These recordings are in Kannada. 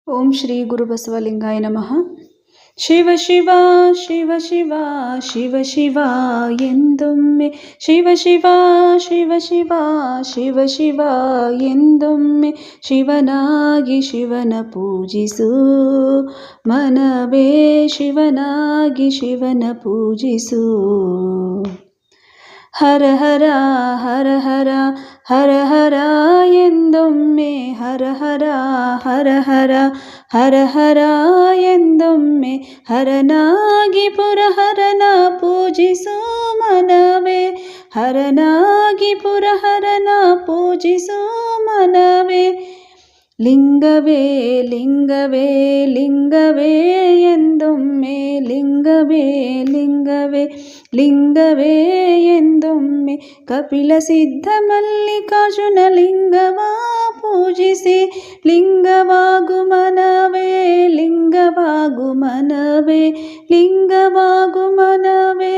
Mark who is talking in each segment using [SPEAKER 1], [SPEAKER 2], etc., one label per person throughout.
[SPEAKER 1] ಓಂ ಶ್ರೀ ಗುರು ಬಸವಲಿಂಗಾಯ ನಮಃ. ಶಿವ ಶಿವ ಶಿವ ಶಿವ ಶಿವ ಶಿವ ಎಂದೊಮ್ಮೆ ಶಿವ ಶಿವ ಶಿವ ಶಿವ ಶಿವ ಶಿವ ಎಂದೊಮ್ಮೆ ಶಿವನಾಗಿ ಶಿವನ ಪೂಜಿಸು ಮನವೇ, ಶಿವನಾಗಿ ಶಿವನ ಪೂಜಿಸು. ಹರ ಹರ ಹರ ಹರ ಹರ ಹರ ಎಂದೊಮ್ಮೆ ಹರ ಹರ ಹರ ಹರ ಹರ ಹರ ಎಂದೊಮ್ಮೆ ಹರನಾಗಿ ಪುರಹರನ ಪೂಜಿಸು ಮನವೇ, ಹರನಾಗಿ ಪುರಹರನ ಪೂಜಿಸು ಮನವೇ. ಲಿಂಗವೇ ಲಿಂಗವೇ ಲಿಂಗವೇ ಎಂದೊಮ್ಮೆ ಲಿಂಗವೇ ಲಿಂಗವೇ ಲಿಂಗವೇ ಎಂದೊಮ್ಮೆ ಕಪಿಲ ಸಿದ್ಧ ಮಲ್ಲಿಕಾರ್ಜುನ ಲಿಂಗವ ಪೂಜಿಸಿ ಲಿಂಗವಾಗು ಮನವೇ, ಲಿಂಗವಾಗು ಮನವೇ, ಲಿಂಗವಾಗು ಮನವೇ,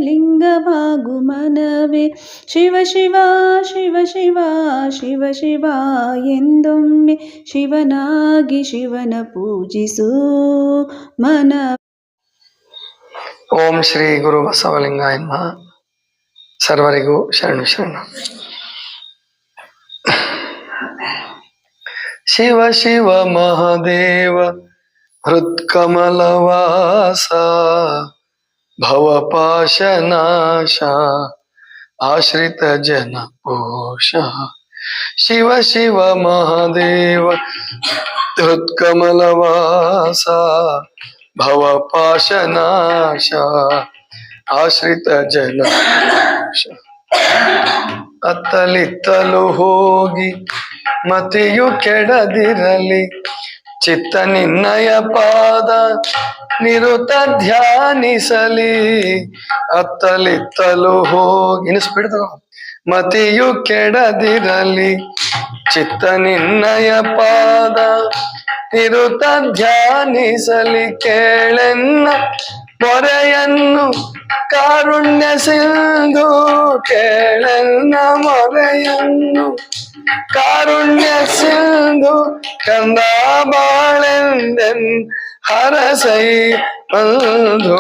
[SPEAKER 1] ಲಿಂಗವಾಗು ಮನವೇ. ಶಿವ ಶಿವ ಶಿವ ಶಿವ ಶಿವ ಶಿವ ಎಂದೊಮ್ಮೆ ಶಿವನಾಗಿ ಶಿವನ ಪೂಜಿಸು ಮನ.
[SPEAKER 2] ಓಂ ಶ್ರೀ ಗುರು ಬಸವಲಿಂಗಾಯ ನಮಃ. ಸರ್ವರಿಗೂ ಶರಣು ಶರಣ. ಶಿವ ಶಿವ ಮಹಾದೇವ ಹೃತ್ಕಮಲವಾಸ ಭವಪಾಶನಾಶ ಆಶ್ರಿತ ಜನ ಪೋಷ. ಶಿವ ಶಿವ ಮಹಾದೇವ ಹೃತ್ಕಮಲವಾಸ ಭವಪಾಶನಾಶ ಆಶ್ರಿತ ಜನ ಪೋಷ. ಅತ್ತಲಿತ್ತಲು ಹೋಗಿ ಮತಿಯು ಕೆಡದಿರಲಿ, ಚಿತ್ತ ನಿನ್ನಯ ಪಾದ ನಿರುತ ಧ್ಯಾನಿಸಲಿ. ಅತ್ತಲಿತ್ತಲು ಹೋಗಿ ಇನ್ನು ಸ್ಪೀಡ್ ತಗೋ. ಮತಿಯು ಕೆಡದಿರಲಿ, ಚಿತ್ತ ನಿನ್ನಯ ಪಾದ ನಿರುತ ಧ್ಯಾನಿಸಲಿ. ಕೇಳೆನ್ನ ಮೊರೆಯನ್ನು ಕಾರುಣ್ಯ ಸಿಂಧು, ಕೇಳೆನ್ನ ಮೊರೆಯನ್ನು ಕಾರುಣ್ಯ ಸಿಂಧು. ಕಂದ ಬಾಳೆಂದೆನ್ ಹರಸೈ ಬಂಧು.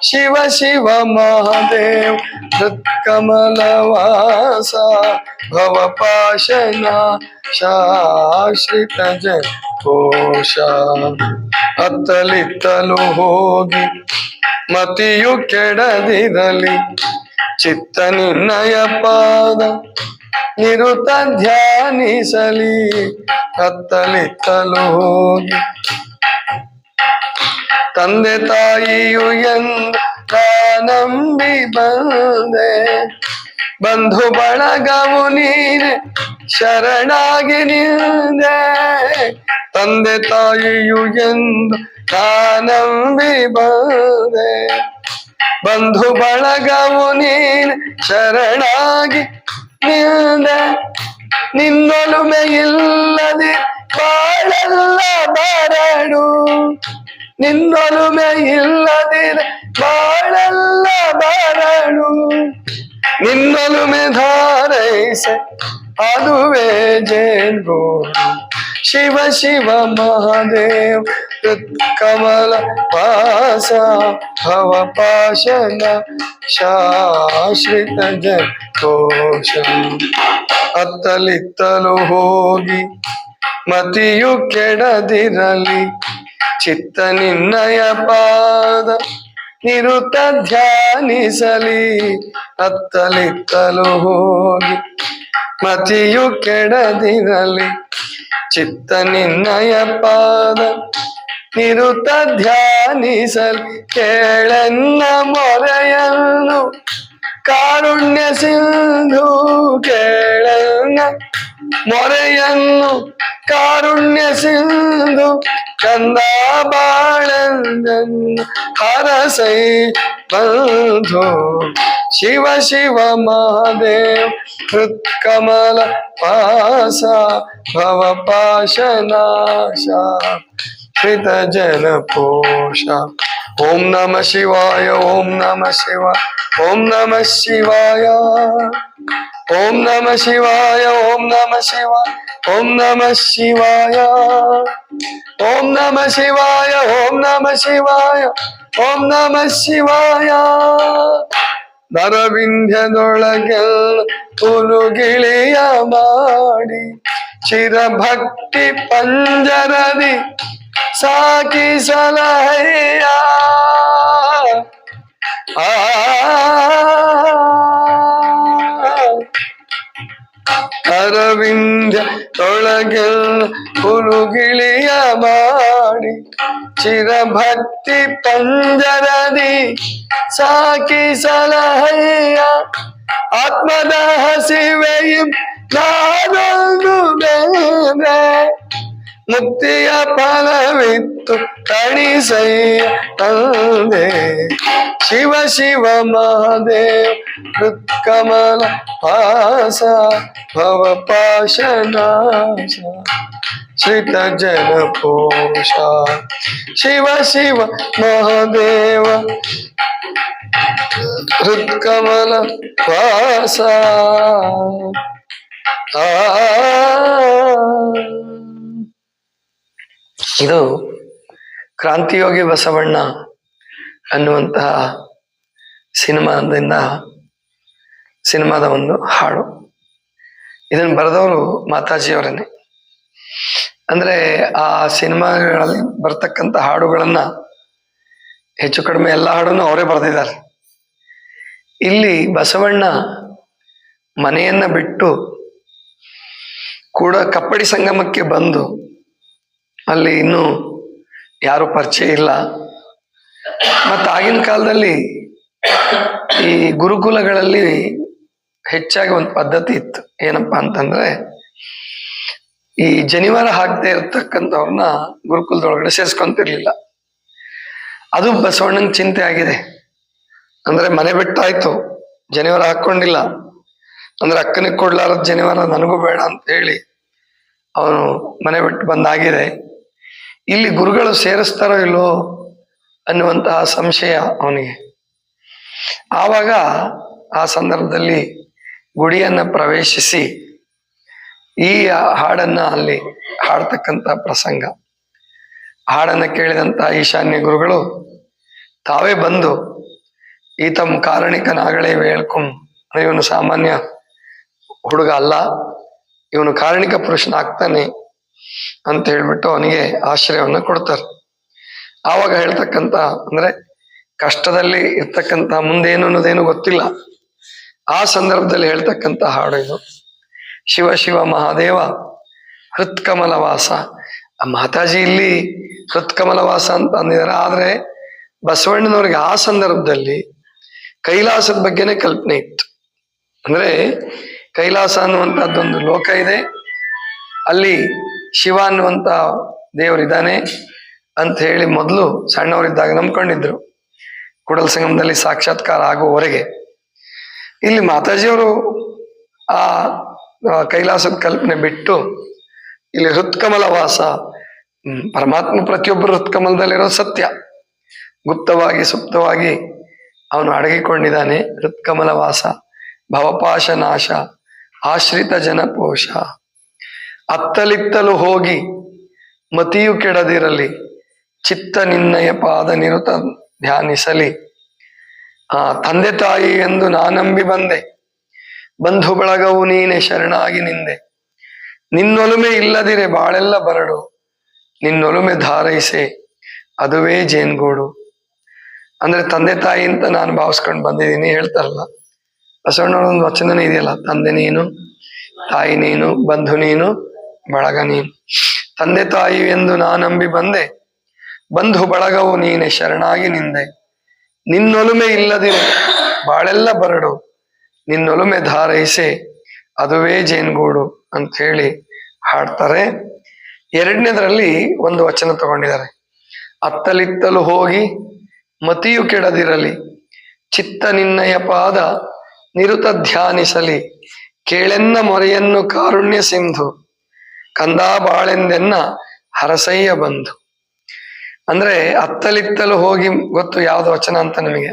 [SPEAKER 2] ಶಿವ ಶಿವ ಮಹಾದೇವ್ ಹೃತ್ಕಮಲವಾಸ ಭವಪಾಶನ ಶಾಶ್ರಿತ ಜೋಷ. ಅತ್ತಲಿತ್ತಲು ಹೋಗಿ ಮತಿಯು ಕೆಡದಿರಲಿ, ಚಿತ್ತ ನಿನ್ನಯ ಪಾದ ನಿರುತ ಧ್ಯಾನಿಸಲಿ. ಅತ್ತಲಿತ್ತಲು ಹೋಗಿ ತಂದೆ ತಾಯಿಯು ಎಂದು ನಂಬಿ ಬಂದೆ, ಬಂಧು ಬಳಗವು ನೀನೆ ಶರಣಾಗಿ ನಿಂದೆ. ತಂದೆ ತಾಯಿಯು ಎಂದು ನಂಬಿ ಬಂದೆ, ಬಂಧು ಬಳಗವು ನೀನೆ ಶರಣಾಗಿ ನಿಂದೆ. ನಿನ್ನೊಲುಮೆ ಇಲ್ಲದೆ ಬಾಳೆಲ್ಲ ಬರಡು, ನಿನ್ನೊಲುಮೆ ಇಲ್ಲದಿರೆ ಬಾಳೆಲ್ಲ ಬರಡು. ನಿನ್ನೊಲುಮೆ ಧಾರೈಸೆ ಅದುವೇ ಜೇನ್ಗೋಡು. ಶಿವ ಶಿವ ಮಹಾದೇವ್ ಕಮಲ ವಾಸ ಭವಪಾಶನ ಶಾಶ್ರಿತ ಜೋಷ. ಅತ್ತಲಿತ್ತಲು ಹೋಗಿ ಮತಿಯು ಕೆಡದಿರಲಿ, ಚಿತ್ತ ನಿನ್ನಯ ಪಾದ ನಿರುತ ಧ್ಯಾನಿಸಲಿ. ಅತ್ತಲಿತ್ತಲು ಹೋಗಿ ಮತಿಯು ಕೆಡದಿರಲಿ, ಚಿತ್ತ ನಿನ್ನಯ ಪಾದ ನಿರುತ ಧ್ಯಾನಿಸಲಿ. ಕೇಳೆನ್ನ ಮೊರೆಯನ್ನು ಕಾರುಣ್ಯ ಸಿಂಧು, ಕೇಳೆನ್ನ ಮೊರೆಯನ್ನು ಕಾರುಣ್ಯ ಸಿಂಧು. ಕಂದ ಬಾಳೆಂದೆನ್ನ ಹರಸೈ ಬಂಧು. ಶಿವ ಶಿವ ಮಹಾದೇವ್ ಹೃತ್ಕಮಲ ವಾಸ ಭವಪಾಶನಾಶ ಶ್ರಿತ ಜನ ಪೋಷ. ಓಂ ನಮಃ ಶಿವಾಯ, ಓಂ ನಮಃ ಶಿವಾಯ, ಓಂ ನಮಃ ಶಿವಾಯ. ಓಂ ನಮ ಶಿವಾಯ ಓಂ ನಮ ಶಿವಾಯ ಓಂ ನಮ ಶಿವಾಯ ಓಂ ನಮ ಶಿವಾಯ ಓಂ ನಮ ಶಿವಾಯ ಓಂ ನಮ ಶಿವಾಯ ನರವಿಂಧ್ಯದೊಳಗೆಲ್ಲ ಹುಲುಗಿಳಿಯ ಮಾಡಿ ಚಿರಭಕ್ತಿ ಪಂಜರದಿ ಸಾಕಿಸಲಹಯ್ಯ ಆ ಅರವಿಂದ ತೊಳಗೆಲ್ಲ ಹುಲುಗಿಳಿಯ ಮಾಡಿ ಚಿರಭಕ್ತಿ ಪಂಜರದಿ ಸಾಕಿಸಲಹಯ್ಯ ಆತ್ಮದ ಹಸಿವೆಯು ನಾನೊಂದು ಬೇರೆ ಮುಕ್ತಿಯ ಫಲವಿತ್ತು ತಣಿಸಯ್ಯ ತಂದೆ ಶಿವ ಶಿವ ಮಹಾದೇವ ಹೃತ್ಕಮಲ ವಾಸ ಭವ ಪಾಶನಾಶ ಶ್ರಿತ ಜನ ಪೋಷ ಶಿವ ಶಿವ ಮಹಾದೇವ ಹೃತ್ಕಮಲ ವಾಸ ಇದು ಕ್ರಾಂತಿಯೋಗಿ ಬಸವಣ್ಣ ಅನ್ನುವಂತಹ ಸಿನಿಮಾದ ಒಂದು ಹಾಡು. ಇದನ್ನು ಬರೆದವರು ಮಾತಾಜಿಯವರನ್ನೇ. ಅಂದ್ರೆ ಆ ಸಿನಿಮಾಗಳಲ್ಲಿ ಬರ್ತಕ್ಕಂಥ ಹಾಡುಗಳನ್ನ ಹೆಚ್ಚು ಕಡಿಮೆ ಎಲ್ಲ ಹಾಡನ್ನು ಅವರೇ ಬರೆದಿದ್ದಾರೆ. ಇಲ್ಲಿ ಬಸವಣ್ಣ ಮನೆಯನ್ನ ಬಿಟ್ಟು ಕೂಡ ಕಪ್ಪಡಿ ಸಂಗಮಕ್ಕೆ ಬಂದು, ಅಲ್ಲಿ ಇನ್ನೂ ಯಾರು ಪರಿಚಯ ಇಲ್ಲ. ಮತ್ತು ಆಗಿನ ಕಾಲದಲ್ಲಿ ಈ ಗುರುಕುಲಗಳಲ್ಲಿ ಹೆಚ್ಚಾಗಿ ಒಂದು ಪದ್ಧತಿ ಇತ್ತು. ಏನಪ್ಪಾ ಅಂತಂದ್ರೆ, ಈ ಜನಿವಾರ ಹಾಕದೆ ಇರ್ತಕ್ಕಂಥವ್ರನ್ನ ಗುರುಕುಲದೊಳಗಡೆ ಸೇರ್ಸ್ಕೊಂತಿರ್ಲಿಲ್ಲ. ಅದು ಬಸವಣ್ಣನ ಚಿಂತೆ ಆಗಿದೆ. ಅಂದ್ರೆ ಮನೆ ಬಿಟ್ಟಾಯ್ತು, ಜನಿವಾರ ಹಾಕೊಂಡಿಲ್ಲ ಅಂದ್ರೆ ಅಕ್ಕನಿಗೆ ಕೊಡ್ಲಾರದ ಜನಿವಾರ ನನಗೂ ಬೇಡ ಅಂತ ಹೇಳಿ ಅವನು ಮನೆ ಬಿಟ್ಟು ಬಂದಾಗಿದೆ. ಇಲ್ಲಿ ಗುರುಗಳು ಸೇರಿಸ್ತಾರೋ ಇಲ್ಲೋ ಅನ್ನುವಂತಹ ಸಂಶಯ ಅವನಿಗೆ. ಆವಾಗ ಆ ಸಂದರ್ಭದಲ್ಲಿ ಗುಡಿಯನ್ನ ಪ್ರವೇಶಿಸಿ ಈ ಹಾಡನ್ನ ಅಲ್ಲಿ ಹಾಡ್ತಕ್ಕಂಥ ಪ್ರಸಂಗ. ಹಾಡನ್ನ ಕೇಳಿದಂತ ಈಶಾನ್ಯ ಗುರುಗಳು ತಾವೇ ಬಂದು ಈತಂ ಕಾರಣಿಕನಾಗಳೇ ಹೇಳ್ಕೊಂ, ಇವನು ಸಾಮಾನ್ಯ ಹುಡುಗ ಅಲ್ಲ, ಇವನು ಕಾರಣಿಕ ಪುರುಷನಾಗ್ತಾನೆ ಅಂತ ಹೇಳ್ಬಿಟ್ಟು ಅವನಿಗೆ ಆಶ್ರಯವನ್ನು ಕೊಡ್ತಾರೆ. ಆವಾಗ ಹೇಳ್ತಕ್ಕಂಥ, ಅಂದ್ರೆ ಕಷ್ಟದಲ್ಲಿ ಇರ್ತಕ್ಕಂಥ ಮುಂದೇನು ಅನ್ನೋದೇನು ಗೊತ್ತಿಲ್ಲ, ಆ ಸಂದರ್ಭದಲ್ಲಿ ಹೇಳ್ತಕ್ಕಂಥ ಹಾಡು ಇದು. ಶಿವ ಶಿವ ಮಹಾದೇವ ಹೃತ್ಕಮಲವಾಸ. ಆ ಮಾತಾಜಿ ಇಲ್ಲಿ ಹೃತ್ಕಮಲವಾಸ ಅಂತ ಅಂದಿದ್ದಾರೆ. ಆದ್ರೆ ಬಸವಣ್ಣನವ್ರಿಗೆ ಆ ಸಂದರ್ಭದಲ್ಲಿ ಕೈಲಾಸದ ಬಗ್ಗೆನೇ ಕಲ್ಪನೆ ಇತ್ತು. ಅಂದ್ರೆ ಕೈಲಾಸ ಅನ್ನುವಂಥದ್ದೊಂದು ಲೋಕ ಇದೆ, ಅಲ್ಲಿ ಶಿವ ಅನ್ನುವಂತ ದೇವರಿದ್ದಾನೆ ಅಂತ ಹೇಳಿ ಮೊದಲು ಸಣ್ಣವರಿದ್ದಾಗ ನಂಬ್ಕೊಂಡಿದ್ರು, ಕೂಡಲ ಸಂಗಮದಲ್ಲಿ ಸಾಕ್ಷಾತ್ಕಾರ ಆಗುವವರೆಗೆ. ಇಲ್ಲಿ ಮಾತಾಜಿಯವರು ಆ ಕೈಲಾಸದ ಕಲ್ಪನೆ ಬಿಟ್ಟು ಇಲ್ಲಿ ಹೃತ್ಕಮಲ ವಾಸ, ಪರಮಾತ್ಮ ಪ್ರತಿಯೊಬ್ಬರು ಹೃತ್ಕಮಲದಲ್ಲಿರೋ ಸತ್ಯ, ಗುಪ್ತವಾಗಿ ಸುಪ್ತವಾಗಿ ಅವನು ಅಡಗಿಕೊಂಡಿದ್ದಾನೆ. ಹೃತ್ಕಮಲ ವಾಸ ಭವಪಾಶ ನಾಶ ಆಶ್ರಿತ ಜನಪೋಷ. ಅತ್ತಲಿತ್ತಲು ಹೋಗಿ ಮತಿಯು ಕೆಡದಿರಲಿ, ಚಿತ್ತ ನಿನ್ನಯ ಪಾದ ನಿರುತ ಧ್ಯಾನಿಸಲಿ. ತಂದೆ ತಾಯಿ ಎಂದು ನಾನಂಬಿ ಬಂದೆ, ಬಂಧು ಬಳಗವು ನೀನೆ ಶರಣಾಗಿ ನಿಂದೆ. ನಿನ್ನೊಲುಮೆ ಇಲ್ಲದಿರೆ ಬಾಳೆಲ್ಲ ಬರಡು, ನಿನ್ನೊಲುಮೆ ಧಾರೈಸೆ ಅದುವೇ ಜೇನ್ಗೂಡು. ಅಂದ್ರೆ ತಂದೆ ತಾಯಿ ಅಂತ ನಾನು ಭಾವಿಸ್ಕೊಂಡು ಬಂದಿದ್ದೀನಿ ಹೇಳ್ತಾರಲ್ಲ, ಬಸವಣ್ಣವ್ರ ಒಂದು ವಚನನೇ ಇದೆಯಲ್ಲ, ತಂದೆ ನೀನು, ತಾಯಿ ನೀನು, ಬಂಧು ನೀನು, ಬಳಗ ನೀನು. ತಂದೆ ತಾಯಿ ಎಂದು ನಾನಂಬಿ ಬಂದೆ, ಬಂಧು ಬಳಗವು ನೀನೆ ಶರಣಾಗಿ ನಿಂದೆ. ನಿನ್ನೊಲುಮೆ ಇಲ್ಲದಿರೆ ಬಾಳೆಲ್ಲ ಬರಡು, ನಿನ್ನೊಲುಮೆ ಧಾರೈಸೆ ಅದುವೇ ಜೇನ್ಗೂಡು ಅಂತ ಹೇಳಿ ಹಾಡ್ತಾರೆ. ಎರಡನೇದ್ರಲ್ಲಿ ಒಂದು ವಚನ ತಗೊಂಡಿದ್ದಾರೆ. ಅತ್ತಲಿತ್ತಲು ಹೋಗಿ ಮತಿಯು ಕೆಡದಿರಲಿ, ಚಿತ್ತ ನಿನ್ನಯ ಪಾದ ನಿರುತ ಧ್ಯಾನಿಸಲಿ. ಕೇಳೆನ್ನ ಮೊರೆಯನ್ನು ಕಾರುಣ್ಯ ಸಿಂಧು, ಕಂದಾ ಬಾಳೆಂದೆನ್ನ ಹರಸಯ್ಯ ಬಂಧು. ಅಂದ್ರೆ ಅತ್ತಲಿತ್ತಲು ಹೋಗಿ, ಗೊತ್ತು ಯಾವ್ದು ವಚನ ಅಂತ ನಿಮಗೆ?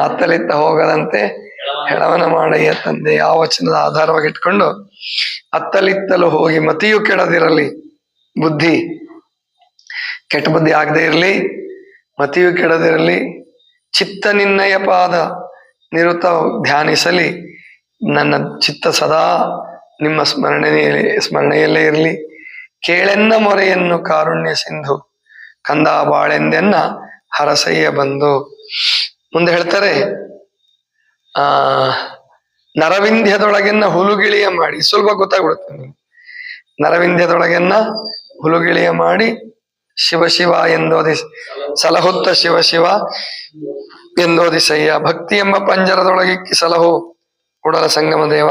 [SPEAKER 2] ಅತ್ತಲಿತ್ತ ಹೋಗದಂತೆ ಹೆಳವನ ಮಾಡಯ್ಯ ತಂದೆ ಆ ವಚನದ ಆಧಾರವಾಗಿ ಇಟ್ಕೊಂಡು ಅತ್ತಲಿತ್ತಲು ಹೋಗಿ ಮತಿಯು ಕೆಡದಿರಲಿ, ಬುದ್ಧಿ ಕೆಟ್ಟ ಬುದ್ಧಿ ಆಗದೆ ಇರಲಿ, ಮತಿಯು ಕೆಡದಿರಲಿ, ಚಿತ್ತ ನಿನ್ನಯ ಪಾದ ನಿರುತ ಧ್ಯಾನಿಸಲಿ, ನನ್ನ ಚಿತ್ತ ಸದಾ ನಿಮ್ಮ ಸ್ಮರಣೆಯಲ್ಲೇ ಇರಲಿ, ಕೇಳೆನ್ನ ಮೊರೆಯನ್ನು ಕಾರುಣ್ಯ ಸಿಂಧು ಕಂದ ಬಾಳೆಂದೆನ್ನ ಹರಸಯ್ಯ ಬಂದು. ಮುಂದೆ ಹೇಳ್ತಾರೆ, ನರವಿಂಧ್ಯದೊಳಗೆನ್ನ ಹುಲುಗಿಳಿಯ ಮಾಡಿ, ಸುಲಭ ಗೊತ್ತಾಗ್ಬಿಡುತ್ತೆ ನಿಮ್ಗೆ. ನರವಿಂಧ್ಯದೊಳಗೆನ್ನ ಹುಲುಗಿಳಿಯ ಮಾಡಿ ಶಿವ ಶಿವ ಎಂದೋದಿ ಸಲಹುತ್ತ ಶಿವ ಶಿವ ಎಂದೋದಿಸಯ್ಯ, ಭಕ್ತಿ ಎಂಬ ಪಂಜರದೊಳಗಿಕ್ಕಿ ಸಲಹು ಕೂಡಲ ಸಂಗಮ ದೇವ.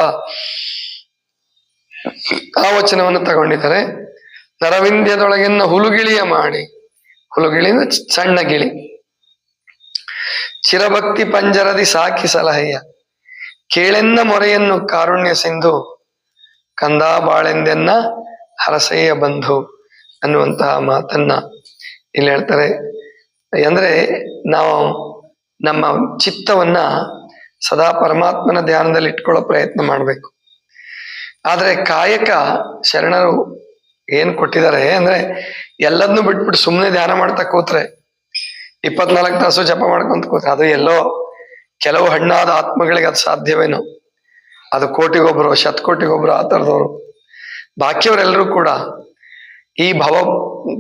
[SPEAKER 2] ಆ ವಚನವನ್ನು ತಗೊಂಡಿದ್ದಾರೆ. ನರವಿಂಧ್ಯದೊಳಗೆನ್ನ ಹುಲುಗಿಳಿಯ ಮಾಡಿ, ಹುಲುಗಿಳಿ ಸಣ್ಣ ಗಿಳಿ, ಚಿರಭಕ್ತಿ ಪಂಜರದಿ ಸಾಕಿ ಸಲಹಯ್ಯ, ಕೇಳೆನ್ನ ಮೊರೆಯನ್ನು ಕಾರುಣ್ಯ ಸಿಂಧು ಕಂದ ಬಾಳೆಂದೆನ್ನ ಹರಸಯ್ಯ ಬಂಧು ಅನ್ನುವಂತಹ ಮಾತನ್ನ ಇಲ್ಲಿ ಹೇಳ್ತಾರೆ. ಅಂದ್ರೆ ನಾವು ನಮ್ಮ ಚಿತ್ತವನ್ನ ಸದಾ ಪರಮಾತ್ಮನ ಧ್ಯಾನದಲ್ಲಿ ಇಟ್ಕೊಳ್ಳೋ ಪ್ರಯತ್ನ ಮಾಡ್ಬೇಕು. ಆದ್ರೆ ಕಾಯಕ ಶರಣರು ಏನ್ ಕೊಟ್ಟಿದ್ದಾರೆ ಅಂದ್ರೆ, ಎಲ್ಲದನ್ನು ಬಿಟ್ಬಿಟ್ಟು ಸುಮ್ಮನೆ ಧ್ಯಾನ ಮಾಡ್ತಾ ಕೂತ್ರೆ 24 ತಾಸು ಜಪ ಮಾಡ್ಕೊಂತ ಕೂತ್ರೆ ಅದು ಎಲ್ಲೋ ಕೆಲವು ಹಣ್ಣಾದ ಆತ್ಮಗಳಿಗೆ ಅದು ಸಾಧ್ಯವೇನೋ, ಅದು ಕೋಟಿಗೊಬ್ರು ಶತಕೋಟಿಗೊಬ್ರು ಆ ಥರದವ್ರು. ಬಾಕಿಯವರೆಲ್ಲರೂ ಕೂಡ ಈ ಭವ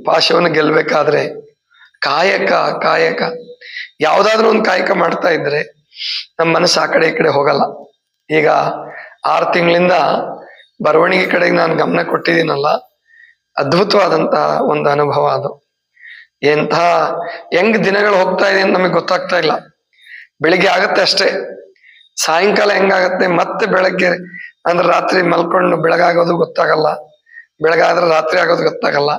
[SPEAKER 2] ಪಾಶವನ್ನು ಗೆಲ್ಬೇಕಾದ್ರೆ ಕಾಯಕ ಕಾಯಕ ಯಾವ್ದಾದ್ರು ಒಂದು ಕಾಯಕ ಮಾಡ್ತಾ ಇದ್ರೆ ನಮ್ಮ ಮನಸ್ಸು ಆ ಕಡೆ ಈ ಕಡೆ ಹೋಗಲ್ಲ. ಈಗ 6 ತಿಂಗಳಿಂದ ಬರವಣಿಗೆ ಕಡೆಗೆ ನಾನು ಗಮನ ಕೊಟ್ಟಿದ್ದೀನಲ್ಲ, ಅದ್ಭುತವಾದಂತಹ ಒಂದು ಅನುಭವ ಅದು. ಹೆಂಗ್ ದಿನಗಳು ಹೋಗ್ತಾ ಇದೆ ಅಂತ ನಮಗೆ ಗೊತ್ತಾಗ್ತಾ ಇಲ್ಲ. ಬೆಳಿಗ್ಗೆ ಆಗತ್ತೆ ಅಷ್ಟೇ, ಸಾಯಂಕಾಲ ಹೆಂಗಾಗತ್ತೆ, ಮತ್ತೆ ಬೆಳಗ್ಗೆ ಅಂದ್ರೆ ರಾತ್ರಿ ಮಲ್ಕೊಂಡು ಬೆಳಗಾಗೋದು ಗೊತ್ತಾಗಲ್ಲ, ಬೆಳಗಾದ್ರೆ ರಾತ್ರಿ ಆಗೋದು ಗೊತ್ತಾಗಲ್ಲ.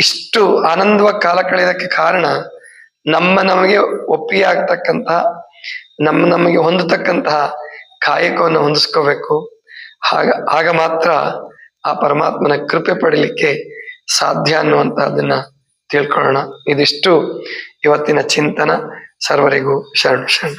[SPEAKER 2] ಇಷ್ಟು ಆನಂದವಾಗಿ ಕಾಲ ಕಳೆಯೋದಕ್ಕೆ ಕಾರಣ ನಮಗೆ ಒಪ್ಪಿಗೆ ಆಗ್ತಕ್ಕಂತಹ, ನಮಗೆ ಹೊಂದತಕ್ಕಂತಹ ಕಾಯಕವನ್ನು ಹೊಂದಿಸ್ಕೋಬೇಕು. ಆಗ ಮಾತ್ರ ಆ ಪರಮಾತ್ಮನ ಕೃಪೆ ಪಡಿಲಿಕ್ಕೆ ಸಾಧ್ಯ ಅನ್ನುವಂತಹದನ್ನ ತಿಳ್ಕೊಳ್ಳೋಣ. ಇದಿಷ್ಟು ಇವತ್ತಿನ ಚಿಂತನ. ಸರ್ವರಿಗೂ ಶರಣ ಶರಣ.